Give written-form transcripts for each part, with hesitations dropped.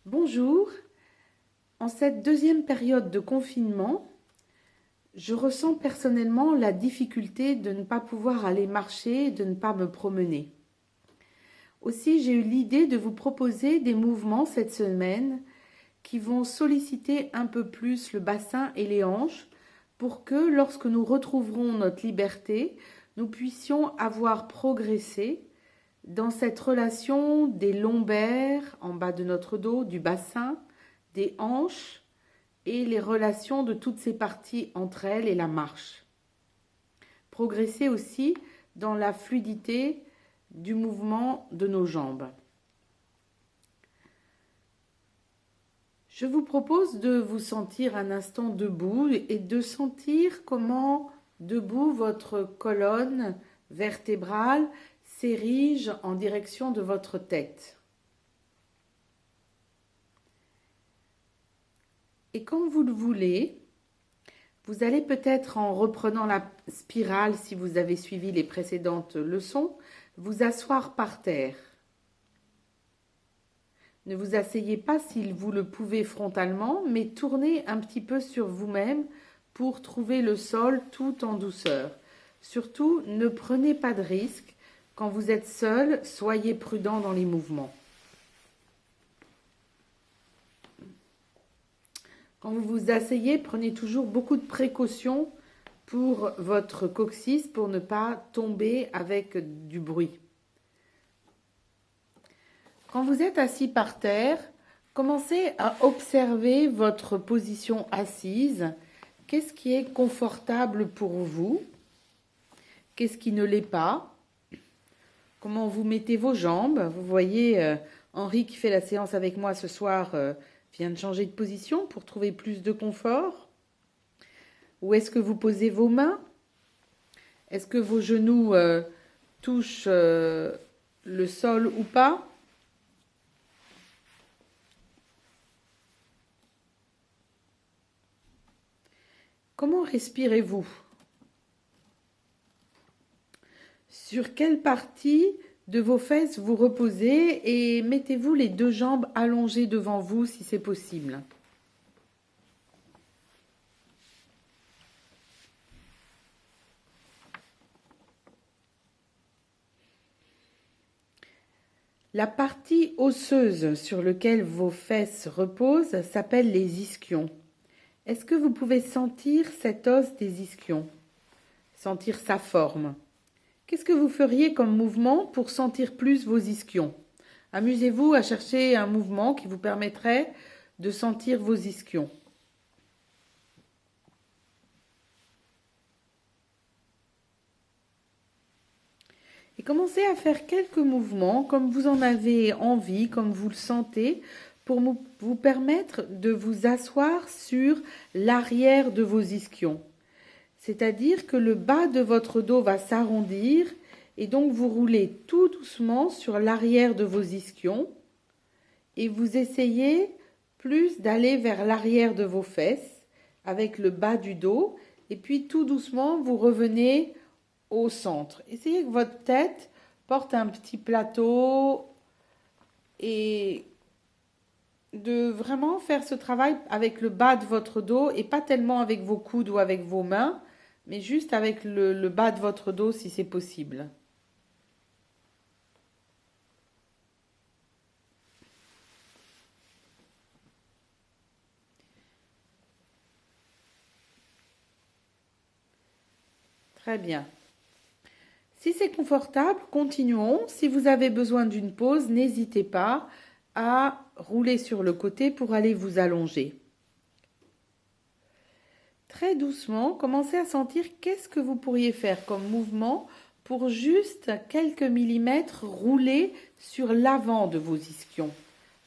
Bonjour, en cette deuxième période de confinement, je ressens personnellement la difficulté de ne pas pouvoir aller marcher, de ne pas me promener. Aussi, j'ai eu l'idée de vous proposer des mouvements cette semaine qui vont solliciter un peu plus le bassin et les hanches pour que lorsque nous retrouverons notre liberté, nous puissions avoir progressé dans cette relation des lombaires en bas de notre dos, du bassin, des hanches et les relations de toutes ces parties entre elles et la marche. Progresser aussi dans la fluidité du mouvement de nos jambes. Je vous propose de vous sentir un instant debout et de sentir comment debout votre colonne vertébrale s'érige en direction de votre tête. Et quand vous le voulez, vous allez peut-être, en reprenant la spirale, si vous avez suivi les précédentes leçons, vous asseoir par terre. Ne vous asseyez pas si vous le pouvez frontalement, mais tournez un petit peu sur vous-même pour trouver le sol tout en douceur. Surtout, ne prenez pas de risques. Quand vous êtes seul, soyez prudent dans les mouvements. Quand vous vous asseyez, prenez toujours beaucoup de précautions pour votre coccyx pour ne pas tomber avec du bruit. Quand vous êtes assis par terre, commencez à observer votre position assise. Qu'est-ce qui est confortable pour vous? Qu'est-ce qui ne l'est pas? Comment vous mettez vos jambes? Vous voyez, Henri qui fait la séance avec moi ce soir vient de changer de position pour trouver plus de confort. Où est-ce que vous posez vos mains? Est-ce que vos genoux touchent le sol ou pas? Comment respirez-vous? Sur quelle partie de vos fesses vous reposez et mettez-vous les deux jambes allongées devant vous si c'est possible. La partie osseuse sur laquelle vos fesses reposent s'appelle les ischions. Est-ce que vous pouvez sentir cet os des ischions? Sentir sa forme? Qu'est-ce que vous feriez comme mouvement pour sentir plus vos ischions? Amusez-vous à chercher un mouvement qui vous permettrait de sentir vos ischions. Et commencez à faire quelques mouvements comme vous en avez envie, comme vous le sentez, pour vous permettre de vous asseoir sur l'arrière de vos ischions. C'est-à-dire que le bas de votre dos va s'arrondir et donc vous roulez tout doucement sur l'arrière de vos ischions et vous essayez plus d'aller vers l'arrière de vos fesses avec le bas du dos et puis tout doucement vous revenez au centre. Essayez que votre tête porte un petit plateau et de vraiment faire ce travail avec le bas de votre dos et pas tellement avec vos coudes ou avec vos mains, mais juste avec le bas de votre dos si c'est possible. Très bien. Si c'est confortable, continuons. Si vous avez besoin d'une pause, n'hésitez pas à rouler sur le côté pour aller vous allonger. Très doucement, commencez à sentir qu'est-ce que vous pourriez faire comme mouvement pour juste quelques millimètres rouler sur l'avant de vos ischions.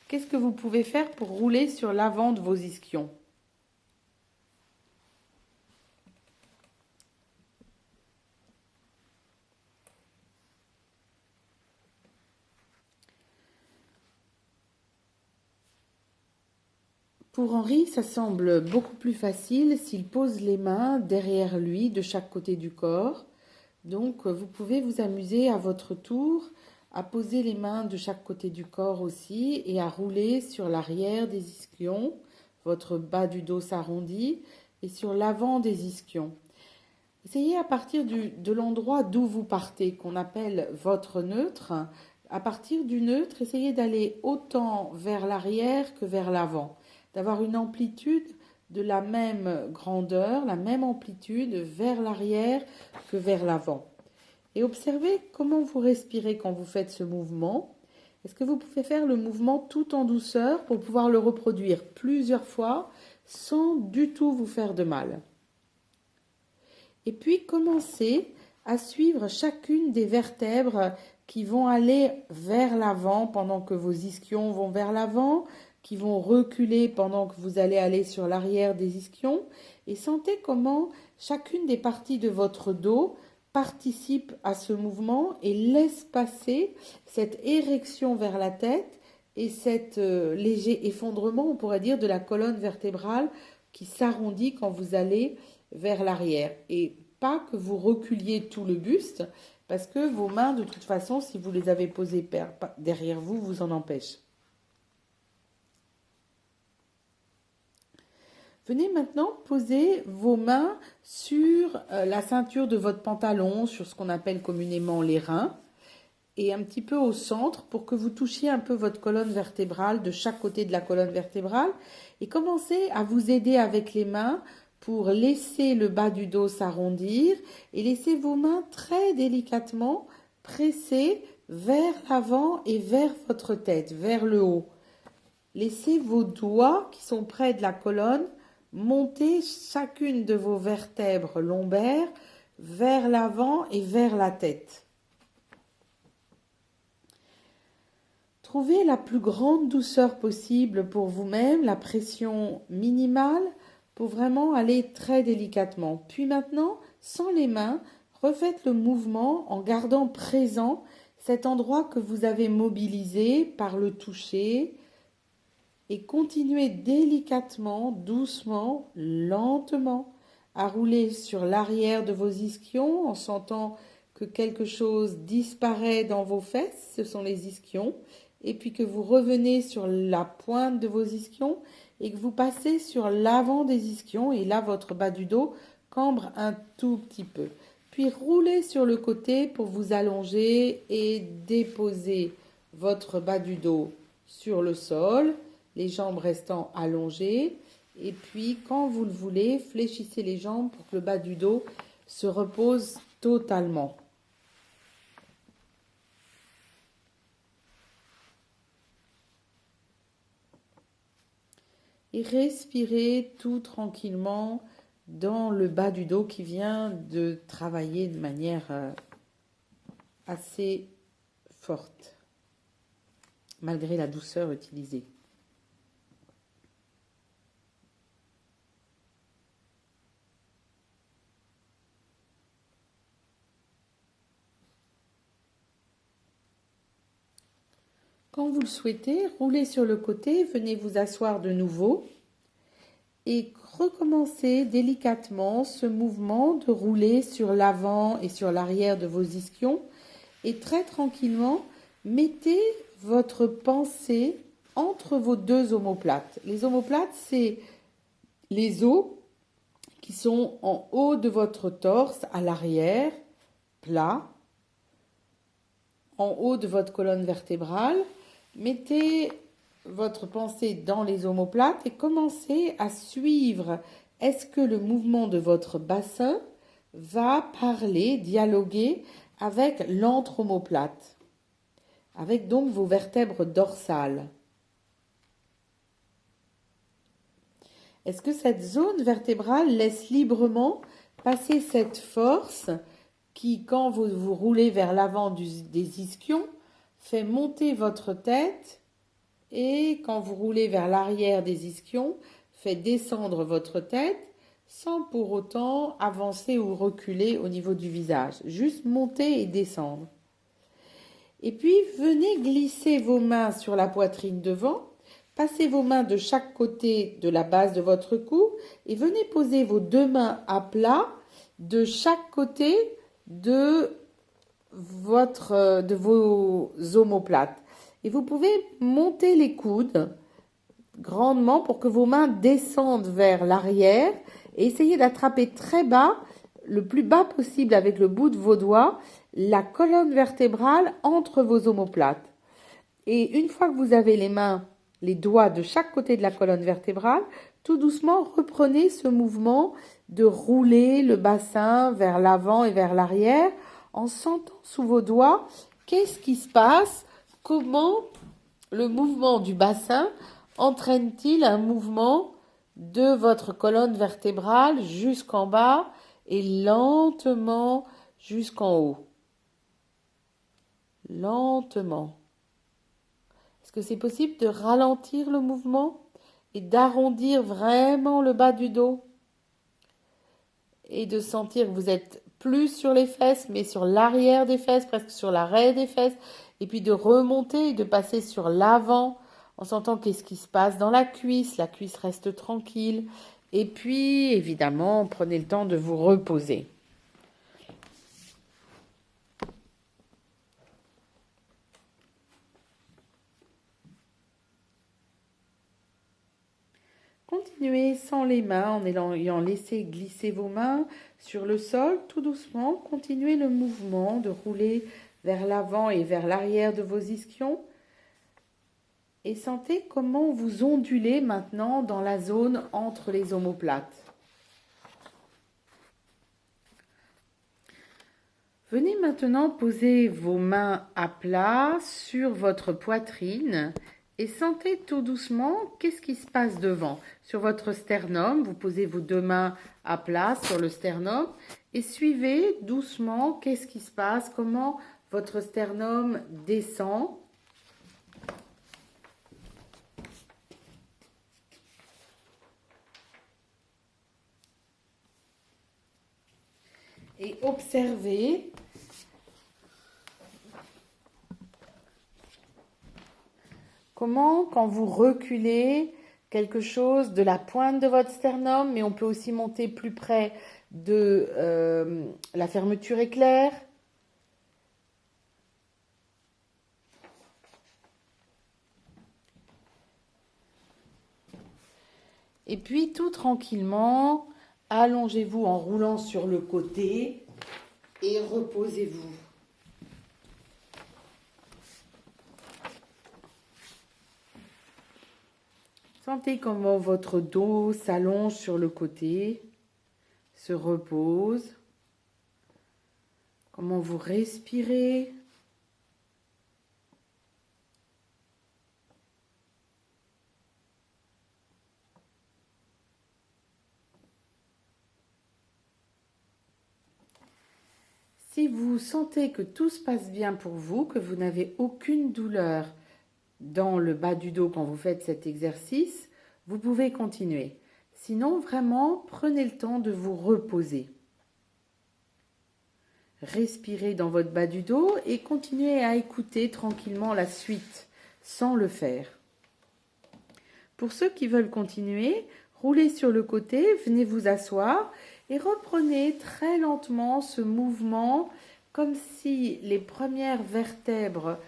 Qu'est-ce que vous pouvez faire pour rouler sur l'avant de vos ischions? Pour Henri, ça semble beaucoup plus facile s'il pose les mains derrière lui de chaque côté du corps. Donc, vous pouvez vous amuser à votre tour à poser les mains de chaque côté du corps aussi et à rouler sur l'arrière des ischions. Votre bas du dos s'arrondit et sur l'avant des ischions. Essayez à partir de l'endroit d'où vous partez, qu'on appelle votre neutre. À partir du neutre, essayez d'aller autant vers l'arrière que vers l'avant, d'avoir une amplitude de la même grandeur, la même amplitude vers l'arrière que vers l'avant. Et observez comment vous respirez quand vous faites ce mouvement. Est-ce que vous pouvez faire le mouvement tout en douceur pour pouvoir le reproduire plusieurs fois sans du tout vous faire de mal? Et puis commencez à suivre chacune des vertèbres qui vont aller vers l'avant pendant que vos ischions vont vers l'avant, qui vont reculer pendant que vous allez aller sur l'arrière des ischions, et sentez comment chacune des parties de votre dos participe à ce mouvement et laisse passer cette érection vers la tête et cet léger effondrement, on pourrait dire, de la colonne vertébrale qui s'arrondit quand vous allez vers l'arrière. Et pas que vous reculiez tout le buste, parce que vos mains, de toute façon, si vous les avez posées derrière vous, vous en empêche. Venez maintenant poser vos mains sur la ceinture de votre pantalon, sur ce qu'on appelle communément les reins, et un petit peu au centre pour que vous touchiez un peu votre colonne vertébrale de chaque côté de la colonne vertébrale, et commencez à vous aider avec les mains pour laisser le bas du dos s'arrondir et laissez vos mains très délicatement presser vers l'avant et vers votre tête, vers le haut. Laissez vos doigts qui sont près de la colonne monter chacune de vos vertèbres lombaires vers l'avant et vers la tête. Trouvez la plus grande douceur possible pour vous-même, la pression minimale, pour vraiment aller très délicatement. Puis maintenant, sans les mains, refaites le mouvement en gardant présent cet endroit que vous avez mobilisé par le toucher et continuez délicatement, doucement, lentement à rouler sur l'arrière de vos ischions en sentant que quelque chose disparaît dans vos fesses, ce sont les ischions, et puis que vous revenez sur la pointe de vos ischions et que vous passez sur l'avant des ischions et là votre bas du dos cambre un tout petit peu. Puis roulez sur le côté pour vous allonger et déposer votre bas du dos sur le sol, les jambes restant allongées. Et puis quand vous le voulez, fléchissez les jambes pour que le bas du dos se repose totalement. Et respirez tout tranquillement dans le bas du dos qui vient de travailler de manière assez forte, malgré la douceur utilisée. Quand vous le souhaitez, roulez sur le côté, venez vous asseoir de nouveau et recommencez délicatement ce mouvement de rouler sur l'avant et sur l'arrière de vos ischions et très tranquillement, mettez votre pensée entre vos deux omoplates. Les omoplates, c'est les os qui sont en haut de votre torse, à l'arrière, plat, en haut de votre colonne vertébrale. Mettez votre pensée dans les omoplates et commencez à suivre. Est-ce que le mouvement de votre bassin va parler, dialoguer avec l'entre-omoplate, avec donc vos vertèbres dorsales? Est-ce que cette zone vertébrale laisse librement passer cette force qui, quand vous roulez vers l'avant des ischions, fait monter votre tête et quand vous roulez vers l'arrière des ischions, fait descendre votre tête sans pour autant avancer ou reculer au niveau du visage. Juste monter et descendre. Et puis, venez glisser vos mains sur la poitrine devant. Passez vos mains de chaque côté de la base de votre cou et venez poser vos deux mains à plat de chaque côté de de vos omoplates. Et vous pouvez monter les coudes grandement pour que vos mains descendent vers l'arrière et essayez d'attraper très bas, le plus bas possible avec le bout de vos doigts, la colonne vertébrale entre vos omoplates. Et une fois que vous avez les doigts de chaque côté de la colonne vertébrale, tout doucement reprenez ce mouvement de rouler le bassin vers l'avant et vers l'arrière en sentant sous vos doigts qu'est-ce qui se passe, comment le mouvement du bassin entraîne-t-il un mouvement de votre colonne vertébrale jusqu'en bas et lentement jusqu'en haut. Lentement. Est-ce que c'est possible de ralentir le mouvement et d'arrondir vraiment le bas du dos et de sentir que vous êtes plus sur les fesses mais sur l'arrière des fesses, presque sur l'arrêt des fesses, et puis de remonter et de passer sur l'avant en sentant qu'est-ce qui se passe dans la cuisse reste tranquille, et puis évidemment prenez le temps de vous reposer. Continuez sans les mains en ayant laissé glisser vos mains sur le sol tout doucement. Continuez le mouvement de rouler vers l'avant et vers l'arrière de vos ischions. Et sentez comment vous ondulez maintenant dans la zone entre les omoplates. Venez maintenant poser vos mains à plat sur votre poitrine et sentez tout doucement qu'est-ce qui se passe devant. Sur votre sternum, vous posez vos deux mains à plat sur le sternum et suivez doucement qu'est-ce qui se passe, comment votre sternum descend. Et observez comment, quand vous reculez quelque chose de la pointe de votre sternum, mais on peut aussi monter plus près de la fermeture éclair. Et puis tout tranquillement, allongez-vous en roulant sur le côté et reposez-vous. Sentez comment votre dos s'allonge sur le côté, se repose, comment vous respirez. Si vous sentez que tout se passe bien pour vous, que vous n'avez aucune douleur dans le bas du dos quand vous faites cet exercice, vous pouvez continuer. Sinon, vraiment, prenez le temps de vous reposer. Respirez dans votre bas du dos et continuez à écouter tranquillement la suite, sans le faire. Pour ceux qui veulent continuer, roulez sur le côté, venez vous asseoir et reprenez très lentement ce mouvement comme si les premières vertèbres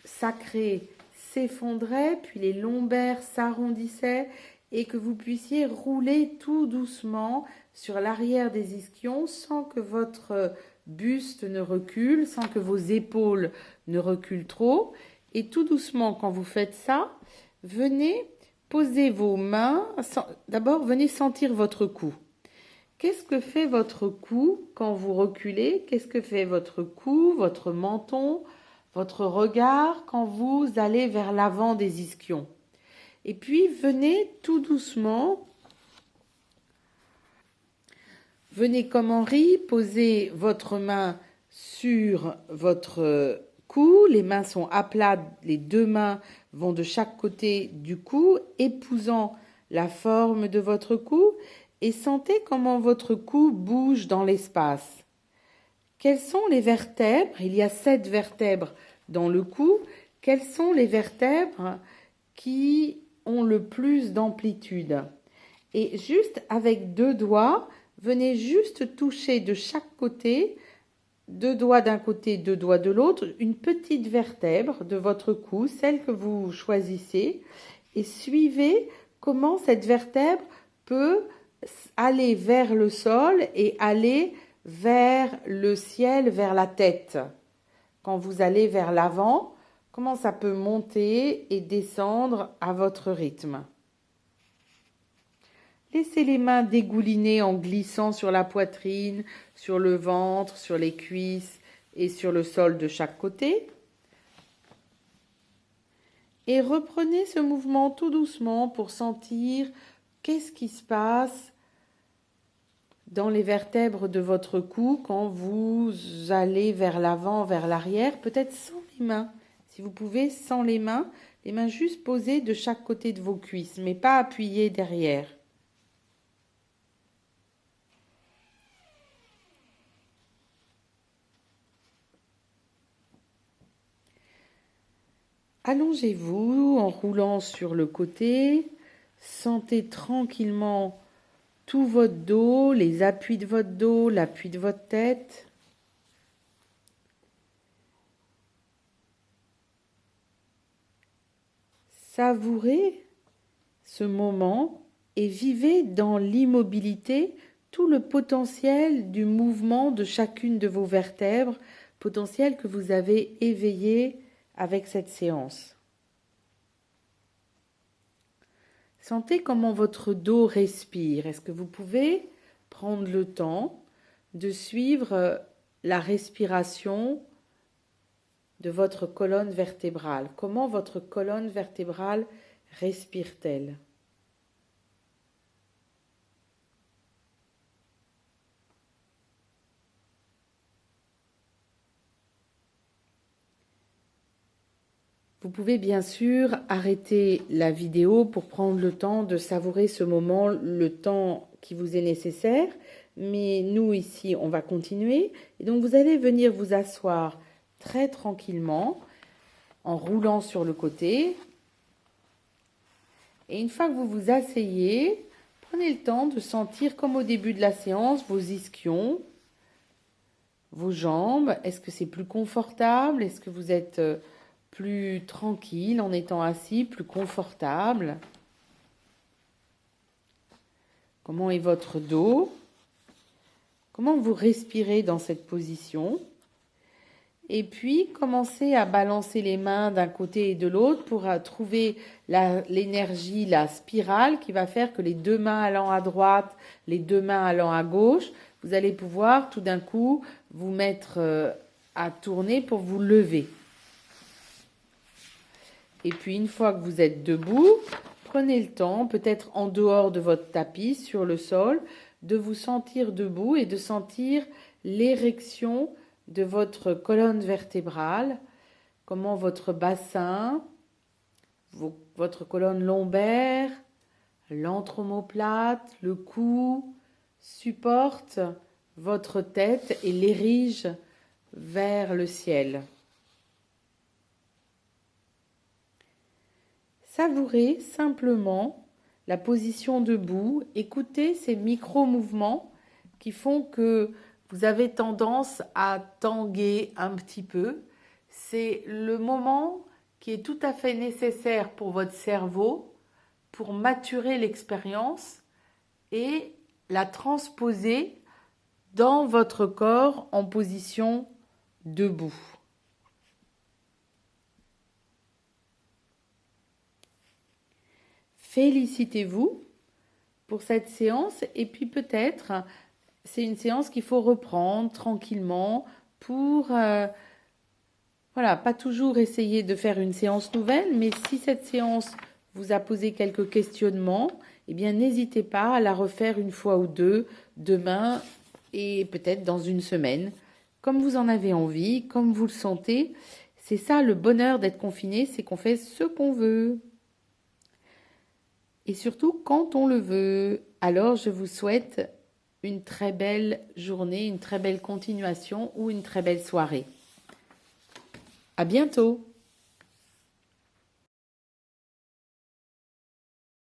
sacrées s'effondraient, puis les lombaires s'arrondissaient et que vous puissiez rouler tout doucement sur l'arrière des ischions sans que votre buste ne recule, sans que vos épaules ne reculent trop. Et tout doucement, quand vous faites ça, venez poser vos mains. D'abord, venez sentir votre cou. Qu'est-ce que fait votre cou quand vous reculez? Qu'est-ce que fait votre cou, votre menton, votre regard quand vous allez vers l'avant des ischions? Et puis, venez tout doucement, venez comme Henri, poser votre main sur votre cou. Les mains sont à plat, les deux mains vont de chaque côté du cou, épousant la forme de votre cou. Et sentez comment votre cou bouge dans l'espace. Quelles sont les vertèbres? Il y a 7 vertèbres dans le cou. Quelles sont les vertèbres qui ont le plus d'amplitude? Et juste avec 2 doigts, venez juste toucher de chaque côté 2 doigts d'un côté, 2 doigts de l'autre, une petite vertèbre de votre cou, celle que vous choisissez, et suivez comment cette vertèbre peut aller vers le sol et aller vers le ciel, vers la tête. Quand vous allez vers l'avant, comment ça peut monter et descendre à votre rythme. Laissez les mains dégouliner en glissant sur la poitrine, sur le ventre, sur les cuisses et sur le sol de chaque côté. Et reprenez ce mouvement tout doucement pour sentir qu'est-ce qui se passe dans les vertèbres de votre cou quand vous allez vers l'avant, vers l'arrière, peut-être sans les mains. Si vous pouvez, sans les mains juste posées de chaque côté de vos cuisses, mais pas appuyées derrière. Allongez-vous en roulant sur le côté, sentez tranquillement tout votre dos, les appuis de votre dos, l'appui de votre tête. Savourez ce moment et vivez dans l'immobilité tout le potentiel du mouvement de chacune de vos vertèbres, potentiel que vous avez éveillé avec cette séance. Sentez comment votre dos respire. Est-ce que vous pouvez prendre le temps de suivre la respiration de votre colonne vertébrale? Comment votre colonne vertébrale respire-t-elle? Vous pouvez bien sûr arrêter la vidéo pour prendre le temps de savourer ce moment, le temps qui vous est nécessaire. Mais nous ici, on va continuer. Et donc vous allez venir vous asseoir très tranquillement en roulant sur le côté. Et une fois que vous vous asseyez, prenez le temps de sentir comme au début de la séance vos ischions, vos jambes. Est-ce que c'est plus confortable? Est-ce que vous êtes plus tranquille en étant assis, plus confortable? Comment est votre dos? Comment vous respirez dans cette position? Et puis, commencez à balancer les mains d'un côté et de l'autre pour trouver l'énergie, la spirale qui va faire que les 2 mains allant à droite, les 2 mains allant à gauche, vous allez pouvoir tout d'un coup vous mettre à tourner pour vous lever. Et puis, une fois que vous êtes debout, prenez le temps, peut-être en dehors de votre tapis, sur le sol, de vous sentir debout et de sentir l'érection de votre colonne vertébrale, comment votre bassin, votre colonne lombaire, l'entre-omoplate, le cou, supporte votre tête et l'érige vers le ciel. Savourez simplement la position debout, écoutez ces micro-mouvements qui font que vous avez tendance à tanguer un petit peu. C'est le moment qui est tout à fait nécessaire pour votre cerveau pour maturer l'expérience et la transposer dans votre corps en position debout. Félicitez-vous pour cette séance et puis peut-être c'est une séance qu'il faut reprendre tranquillement pour pas toujours essayer de faire une séance nouvelle, mais si cette séance vous a posé quelques questionnements, eh bien n'hésitez pas à la refaire une fois ou deux demain et peut-être dans une semaine, comme vous en avez envie, comme vous le sentez. C'est ça le bonheur d'être confiné, c'est qu'on fait ce qu'on veut. Et surtout quand on le veut. Alors je vous souhaite une très belle journée, une très belle continuation ou une très belle soirée. À bientôt!